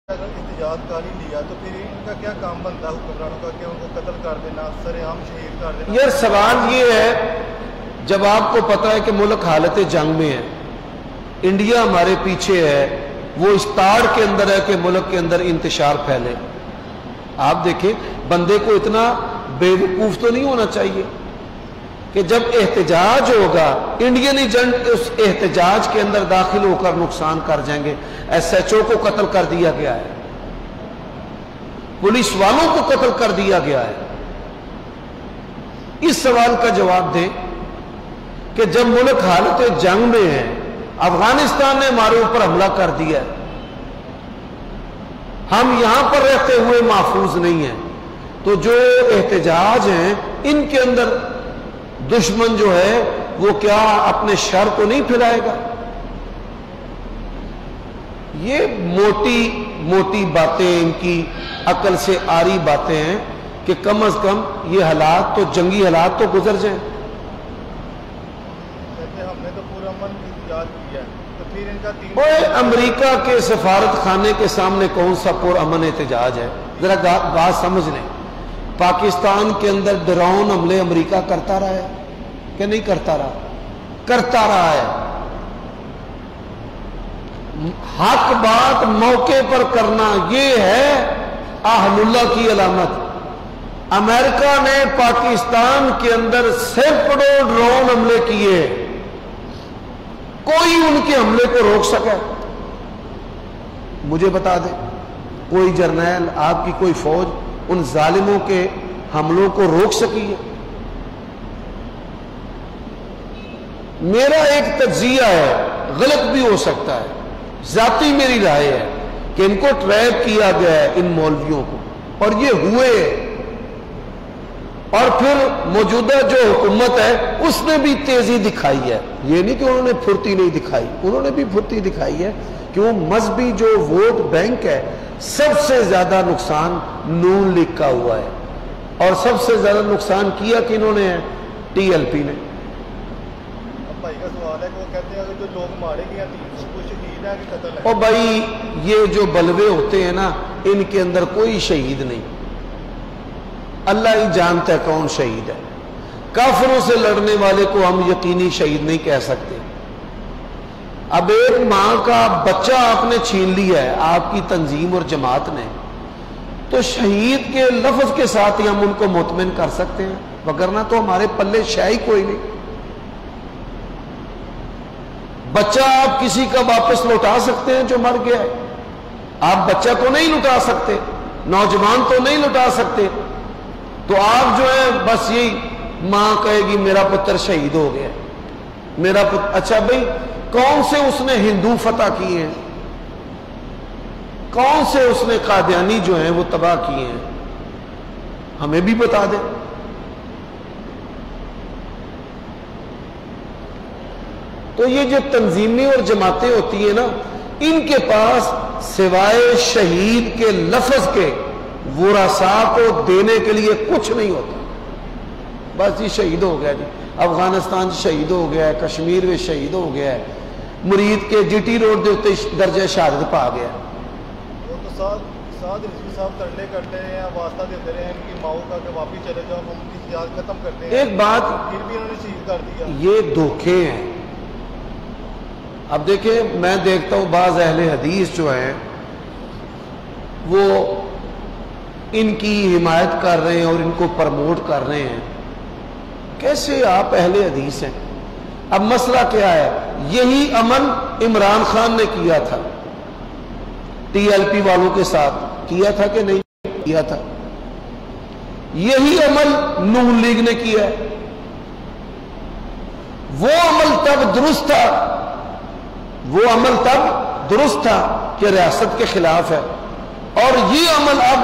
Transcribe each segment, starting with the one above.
اگر احتجاج کر ہی لیا تو پھر ان کا کیا کام بنتا ہے حکمرانوں کا کہ ان کو قتل کر دینا، سرعام شہید کر دینا؟ یار سوال یہ ہے، جب آپ کو پتا ہے کہ ملک حالت جنگ میں ہے، انڈیا ہمارے پیچھے ہے، وہ اس تاڑ کے اندر ہے کہ ملک کے اندر انتشار پھیلے، آپ دیکھیں بندے کو اتنا بے وقوف تو نہیں ہونا چاہیے کہ جب احتجاج ہوگا انڈین ایجنٹ اس احتجاج کے اندر داخل ہو کر نقصان کر جائیں گے۔ ایس ایچ او کو قتل کر دیا گیا ہے، پولیس والوں کو قتل کر دیا گیا ہے۔ اس سوال کا جواب دیں کہ جب ملک حالت جنگ میں ہے، افغانستان نے ہمارے اوپر حملہ کر دیا ہے، ہم یہاں پر رہتے ہوئے محفوظ نہیں ہیں، تو جو احتجاج ہیں ان کے اندر دشمن جو ہے وہ کیا اپنے شر کو نہیں پھیلائے گا؟ یہ موٹی موٹی باتیں، ان کی عقل سے آری باتیں ہیں کہ کم از کم یہ حالات تو جنگی حالات تو گزر جائیں۔ ہم نے تو پورا من احتجاج کیا ہے، تو پھر ان کا وہ امریکہ کے سفارت خانے کے سامنے کون سا پر امن احتجاج ہے؟ ذرا بات سمجھ لیں، پاکستان کے اندر ڈرون حملے امریکہ کرتا رہا ہے کہ نہیں کرتا رہا؟ کرتا رہا ہے۔ حق بات موقع پر کرنا یہ ہے اہل اللہ کی علامت۔ امریکہ نے پاکستان کے اندر سینکڑوں ڈرون حملے کیے، کوئی ان کے حملے کو روک سکے؟ مجھے بتا دیں کوئی جرنیل، آپ کی کوئی فوج ان ظالموں کے حملوں کو روک سکی ہے؟ میرا ایک تجزیہ ہے، غلط بھی ہو سکتا ہے، ذاتی میری رائے ہے کہ ان کو ٹریپ کیا گیا ہے ان مولویوں کو، اور یہ ہوئے، اور پھر موجودہ جو حکومت ہے اس نے بھی تیزی دکھائی ہے۔ یہ نہیں کہ انہوں نے پھرتی نہیں دکھائی، انہوں نے بھی پھرتی دکھائی ہے، کیوں مذہبی جو ووٹ بینک ہے سب سے زیادہ نقصان نون لیگ کا ہوا ہے، اور سب سے زیادہ نقصان کیا کہ انہوں نے ٹی ایل پی نے۔ اب بھائی کا سوال ہے کہ وہ کہتے ہیں کہ جو لوگ مارے گئے ہیں کچھ شہید ہے کہ قتل ہے؟ اور بھائی یہ جو بلوے ہوتے ہیں نا، ان کے اندر کوئی شہید نہیں، اللہ ہی جانتا ہے کون شہید ہے۔ کافروں سے لڑنے والے کو ہم یقینی شہید نہیں کہہ سکتے۔ اب ایک ماں کا بچہ آپ نے چھین لیا ہے آپ کی تنظیم اور جماعت نے، تو شہید کے لفظ کے ساتھ ہی ہم ان کو مطمئن کر سکتے ہیں، وگرنہ تو ہمارے پلے شے کوئی نہیں۔ بچہ آپ کسی کا واپس لوٹا سکتے ہیں جو مر گیا ہے؟ آپ بچہ کو نہیں لوٹا سکتے، نوجوان تو نہیں لوٹا سکتے، تو آپ جو ہے بس یہی ماں کہے گی میرا پتر شہید ہو گیا، میرا پتر۔ اچھا بھائی کون سے اس نے ہندو فتح کیے ہیں؟ کون سے اس نے قادیانی جو ہیں وہ تباہ کیے ہیں؟ ہمیں بھی بتا دیں۔ تو یہ جو تنظیمیں اور جماعتیں ہوتی ہیں نا، ان کے پاس سوائے شہید کے لفظ کے ورثاء کو دینے کے لیے کچھ نہیں ہوتا۔ بس یہ شہید ہو گیا جی، افغانستان شہید ہو گیا ہے، کشمیر میں شہید ہو گیا ہے، مرید کے جی ٹی روڈ دے درجہ شہادت پا گیا۔ وہ تو ساتھ رضوی صاحب ترلے کرتے ہیں، واسطہ دیتے رہے ہیں ان کی ماؤں کا کہ واپس چلے جاؤ، ہم احتجاج ختم کرتے ہیں، ایک بات، پھر بھی انہوں نے شہید کر دیا۔ یہ دھوکے ہیں۔ اب دیکھیں میں دیکھتا ہوں بعض اہل حدیث جو ہیں وہ ان کی حمایت کر رہے ہیں اور ان کو پرموٹ کر رہے ہیں۔ کیسے آپ اہل حدیث ہیں؟ اب مسئلہ کیا ہے؟ یہی عمل عمران خان نے کیا تھا، ٹی ایل پی والوں کے ساتھ کیا تھا کہ نہیں کیا تھا؟ یہی عمل نون لیگ نے کیا ہے، وہ عمل تب درست تھا، وہ عمل تب درست تھا کہ ریاست کے خلاف ہے، اور یہ عمل اب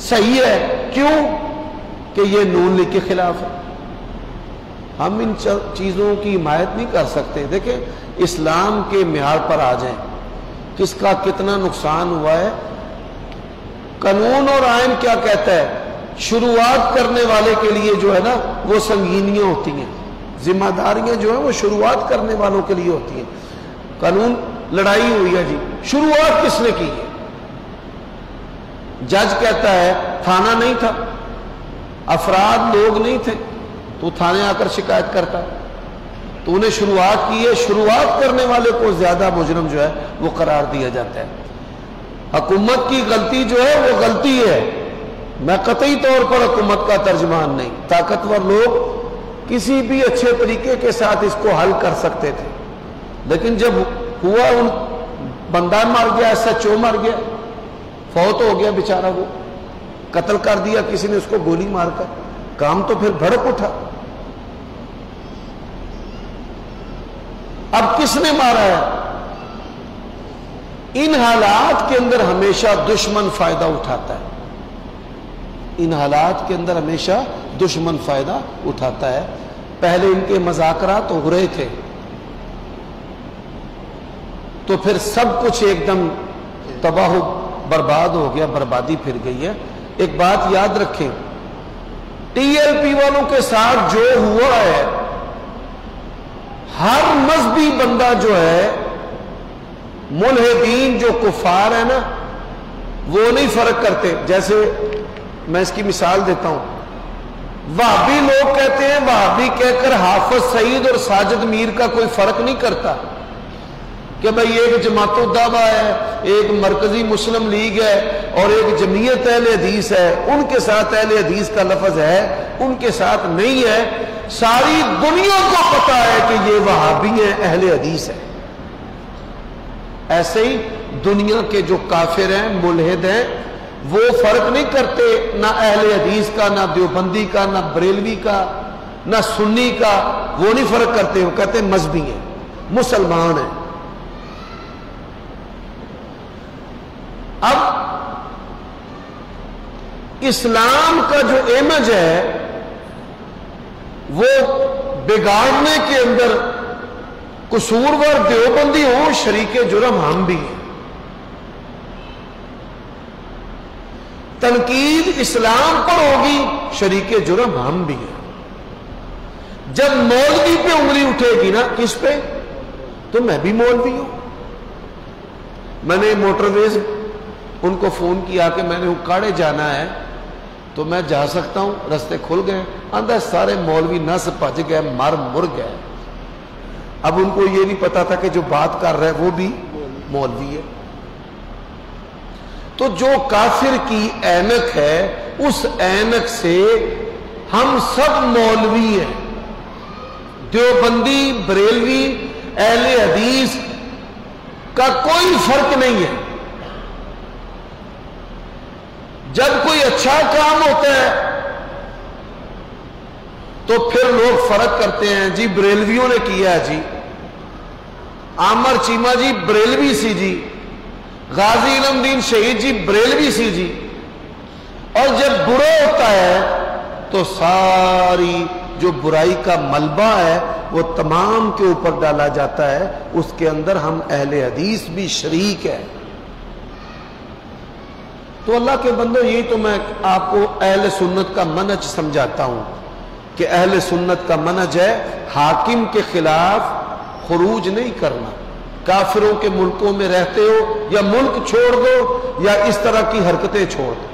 صحیح ہے، کیوں کہ یہ نون لیگ کے خلاف ہے۔ ہم ان چیزوں کی حمایت نہیں کر سکتے۔ دیکھیں اسلام کے معیار پر آ جائیں، کس کا کتنا نقصان ہوا ہے۔ قانون اور آئین کیا کہتا ہے؟ شروعات کرنے والے کے لیے جو ہے نا وہ سنگینیاں ہوتی ہیں، ذمہ داریاں جو ہیں وہ شروعات کرنے والوں کے لیے ہوتی ہیں۔ قانون لڑائی ہوئی ہے جی، شروعات کس نے کی ہے؟ جج کہتا ہے تھانہ نہیں تھا، افراد لوگ نہیں تھے، تو تھانے آ کر شکایت کرتا ہے، تو انہیں شروعات کی ہے، شروعات کرنے والے کو زیادہ مجرم جو ہے وہ قرار دیا جاتا ہے۔ حکومت کی غلطی جو ہے وہ غلطی ہے، میں قطعی طور پر حکومت کا ترجمان نہیں، طاقتور لوگ کسی بھی اچھے طریقے کے ساتھ اس کو حل کر سکتے تھے، لیکن جب ہوا ان بندہ مر گیا، SHO مر گیا، فوت ہو گیا بیچارہ، وہ قتل کر دیا کسی نے اس کو گولی مار کر، کام تو پھر بھڑک اٹھا۔ اب کس نے مارا ہے؟ ان حالات کے اندر ہمیشہ دشمن فائدہ اٹھاتا ہے، ان حالات کے اندر ہمیشہ دشمن فائدہ اٹھاتا ہے۔ پہلے ان کے مذاکرات ہو رہے تھے تو پھر سب کچھ ایک دم تباہ و برباد ہو گیا، بربادی پھر گئی ہے۔ ایک بات یاد رکھیں، TLP والوں کے ساتھ جو ہوا ہے، ہر مذہبی بندہ جو ہے، ملحدین جو کفار ہیں نا، وہ نہیں فرق کرتے۔ جیسے میں اس کی مثال دیتا ہوں، وہابی لوگ کہتے ہیں، وہابی کہہ کر حافظ سعید اور ساجد میر کا کوئی فرق نہیں کرتا کہ بھئی ایک جماعت الدعوہ ہے، ایک مرکزی مسلم لیگ ہے اور ایک جمعیت اہل حدیث ہے، ان کے ساتھ اہل حدیث کا لفظ ہے، ان کے ساتھ نہیں ہے۔ ساری دنیا کو پتا ہے کہ یہ وہابی ہیں، اہل حدیث ہے۔ ایسے ہی دنیا کے جو کافر ہیں، ملحد ہیں، وہ فرق نہیں کرتے، نہ اہل حدیث کا، نہ دیوبندی کا، نہ بریلوی کا، نہ سنی کا، وہ نہیں فرق کرتے، وہ کہتے ہیں مذہبی ہیں، مسلمان ہیں۔ اب اسلام کا جو امیج ہے وہ بگاڑنے کے اندر قصوروار دیوبندی ہوں، شریک جرم ہم بھی ہیں۔ تنقید اسلام پر ہوگی، شریک جرم ہم بھی ہیں۔ جب مولوی پہ انگلی اٹھے گی نا، کس پہ؟ تو میں بھی مولوی ہوں۔ میں نے موٹر ویز ان کو فون کیا کہ میں نے اکاڑے جانا ہے تو میں جا سکتا ہوں، رستے کھل گئے؟ آندھا سارے مولوی نس بھج گئے، مر مر گئے۔ اب ان کو یہ نہیں پتا تھا کہ جو بات کر رہا ہے وہ بھی مولوی ہے۔ تو جو کافر کی اینک ہے، اس اینک سے ہم سب مولوی ہیں، دیوبندی، بریلوی، اہل حدیث کا کوئی فرق نہیں ہے۔ جب کوئی اچھا کام ہوتا ہے تو پھر لوگ فرق کرتے ہیں، جی بریلویوں نے کیا ہے، جی عامر چیمہ جی بریلوی سی، جی غازی علم دین شہید جی بریلوی سی جی۔ اور جب برا ہوتا ہے تو ساری جو برائی کا ملبہ ہے وہ تمام کے اوپر ڈالا جاتا ہے، اس کے اندر ہم اہل حدیث بھی شریک ہے۔ تو اللہ کے بندو، یہی تو میں آپ کو اہل سنت کا منہج سمجھاتا ہوں کہ اہل سنت کا منہج ہے حاکم کے خلاف خروج نہیں کرنا۔ کافروں کے ملکوں میں رہتے ہو یا ملک چھوڑ دو یا اس طرح کی حرکتیں چھوڑ دو،